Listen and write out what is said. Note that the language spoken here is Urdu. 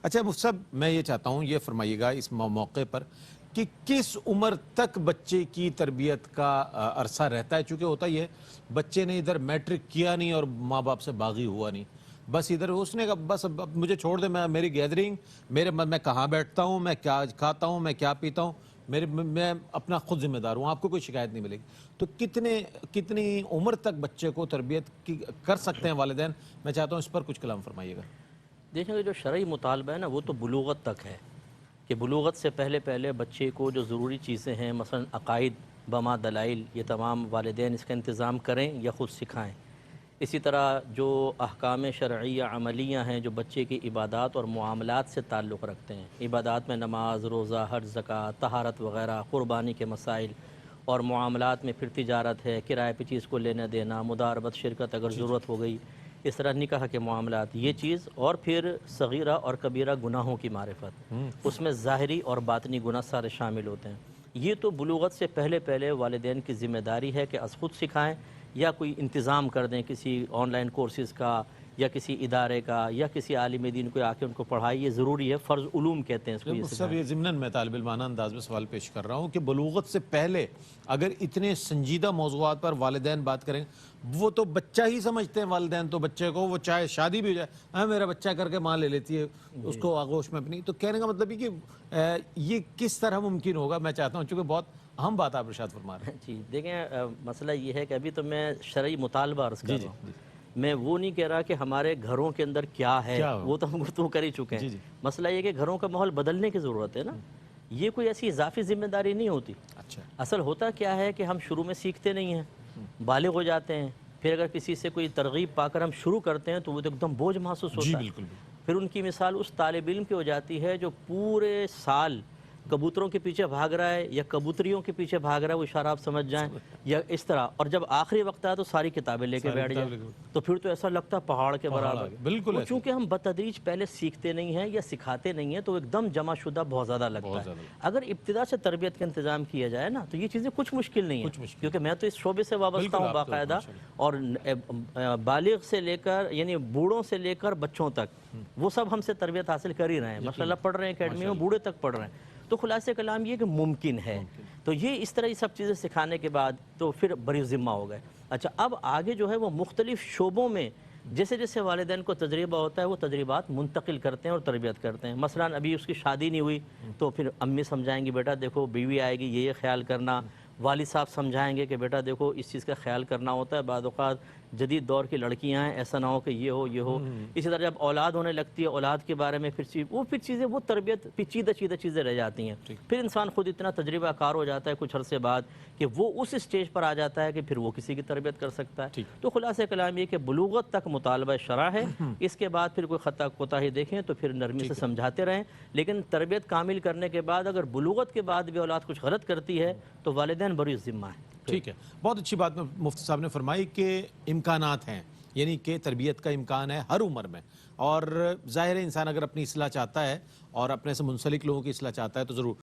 اچھا مفتی صاحب، میں یہ چاہتا ہوں یہ فرمائیے گا اس موقع پر کہ کس عمر تک بچے کی تربیت کا عرصہ رہتا ہے؟ چونکہ ہوتا یہ ہے بچے نے ادھر میٹرک کیا نہیں اور ماں باپ سے باغی ہوا نہیں، بس ادھر اس نے کہا بس اب مجھے چھوڑ دے، میں میری گیدرنگ، میں کہاں بیٹھتا ہوں، میں کیا کھاتا ہوں، میں کیا پیتا ہوں، میں اپنا خود ذمہ دار ہوں، آپ کو کوئی شکایت نہیں ملے گی۔ تو کتنی عمر تک بچے کو تربیت کر سکتے ہیں والدین؟ میں چاہتا ہوں اس پر کچھ کلام فرمائیے گا۔ دیکھیں گے جو شرعی مطالبہ ہے نا وہ تو بلوغت تک ہے، کہ بلوغت سے پہلے بچے کو جو ضروری چیزیں ہیں مثلا عقائد بما دلائل یہ تمام والدین اس کا انتظام کریں یا خود سکھائیں۔ اسی طرح جو احکام شرعیہ عملیہ ہیں جو بچے کی عبادات اور معاملات سے تعلق رکھتے ہیں، عبادات میں نماز، روزہ، حج، زکوٰۃ، طہارت وغیرہ، قربانی کے مسائل، اور معاملات میں پھر تجارت ہے، کرائے پہ چیز کو لینا دینا، مداربت، شرکت اگر ضرورت ہو گئی، اس طرح نکاح کے معاملات، یہ چیز، اور پھر صغیرہ اور کبیرہ گناہوں کی معرفت، اس میں ظاہری اور باطنی گناہ سارے شامل ہوتے ہیں۔ یہ تو بلوغت سے پہلے والدین کی ذمہ داری ہے کہ از خود سکھائیں یا کوئی انتظام کر دیں کسی آن لائن کورسز کا یا کسی ادارے کا یا کسی عالم دین کو آ کے ان کو پڑھائی، یہ ضروری ہے، فرض علوم کہتے ہیں اس کو، یہ سب یہ ضمناً میں طالب علمانہ انداز میں سوال پیش کر رہا ہوں کہ بلوغت سے پہلے اگر اتنے سنجیدہ موضوعات پر والدین بات کریں، وہ تو بچہ ہی سمجھتے ہیں والدین تو بچے کو، وہ چاہے شادی بھی ہو جائے میرا بچہ کر کے ماں لے لیتی ہے اس کو آغوش میں اپنی، تو کہنے کا مطلب یہ کہ یہ کس طرح ممکن ہوگا؟ میں چاہتا ہوں چونکہ بہت اہم بات آپ ارشاد فرما رہے ہیں۔ جی دیکھیں، مسئلہ یہ ہے کہ ابھی تو میں شرعی مطالبہ عرض کر رہا ہوں، میں وہ نہیں کہہ رہا کہ ہمارے گھروں کے اندر کیا ہے، وہ تو ہم گفتگو کر ہی چکے ہیں۔ مسئلہ یہ کہ گھروں کا ماحول بدلنے کی ضرورت ہے نا، یہ کوئی ایسی اضافی ذمہ داری نہیں ہوتی۔ اصل ہوتا کیا ہے کہ ہم شروع میں سیکھتے نہیں ہیں، بالغ ہو جاتے ہیں، پھر اگر کسی سے کوئی ترغیب پا کر ہم شروع کرتے ہیں تو وہ ایک دم بوجھ محسوس ہوتا ہے۔ پھر ان کی مثال اس طالب علم کی ہو جاتی ہے جو پورے سال کبوتروں کے پیچھے بھاگ رہا ہے یا کبوتریوں کے پیچھے بھاگ رہا ہے، وہ اشارہ آپ سمجھ جائیں، یا اس طرح، اور جب آخری وقت آئے تو ساری کتابیں لے کے بیٹھ جائیں، تو پھر تو ایسا لگتا ہے پہاڑ کے برابر۔ وہ چونکہ ہم بتدریج پہلے سیکھتے نہیں ہیں یا سکھاتے نہیں ہیں تو ایک دم جمع شدہ بہت زیادہ لگتا ہے۔ اگر ابتدا سے تربیت کا انتظام کیا جائے نا تو یہ چیزیں کچھ مشکل نہیں ہیں، کیونکہ میں تو اس شعبے سے وابستہ ہوں باقاعدہ، اور بالغ سے لے کر یعنی بوڑھوں سے لے کر بچوں تک وہ سب ہم سے تربیت حاصل کر ہی رہے ہیں، ماشاءاللہ پڑھ رہے ہیں اکیڈمی میں، بوڑھے تک پڑھ رہے ہیں۔ تو خلاصہ کلام یہ کہ ممکن ہے، تو یہ اس طرح یہ سب چیزیں سکھانے کے بعد تو پھر بری ذمہ ہو گئے۔ اچھا اب آگے جو ہے وہ مختلف شعبوں میں جیسے جیسے والدین کو تجربہ ہوتا ہے وہ تجربات منتقل کرتے ہیں اور تربیت کرتے ہیں۔ مثلا ابھی اس کی شادی نہیں ہوئی تو پھر امی سمجھائیں گی بیٹا دیکھو بیوی آئے گی یہ خیال کرنا، والد صاحب سمجھائیں گے کہ بیٹا دیکھو اس چیز کا خیال کرنا ہوتا ہے، بعض اوقات جدید دور کی لڑکیاں ہیں ایسا نہ ہو کہ یہ ہو۔ اسی طرح جب اولاد ہونے لگتی ہے اولاد کے بارے میں پھر چیزیں وہ تربیت پیچیدہ چیزیں رہ جاتی ہیں، پھر انسان خود اتنا تجربہ کار ہو جاتا ہے کچھ عرصے بعد کہ وہ اس اسٹیج پر آ جاتا ہے کہ پھر وہ کسی کی تربیت کر سکتا ہے۔ تو خلاصہ کلام یہ کہ بلوغت تک مطالبہ شرع ہے، اس کے بعد پھر کوئی خطا کوتاہی دیکھیں تو پھر نرمی سے سمجھاتے رہیں، لیکن تربیت کامل کرنے کے بعد اگر بلوغت کے بعد بھی اولاد کچھ غلط کرتی ہے تو والدین بری ذمہ ہیں۔ ٹھیک ہے، بہت اچھی بات مفتی صاحب نے فرمائی کہ امکانات ہیں، یعنی کہ تربیت کا امکان ہے ہر عمر میں، اور ظاہر ہے انسان اگر اپنی اصلاح چاہتا ہے اور اپنے سے منسلک لوگوں کی اصلاح چاہتا ہے تو ضرور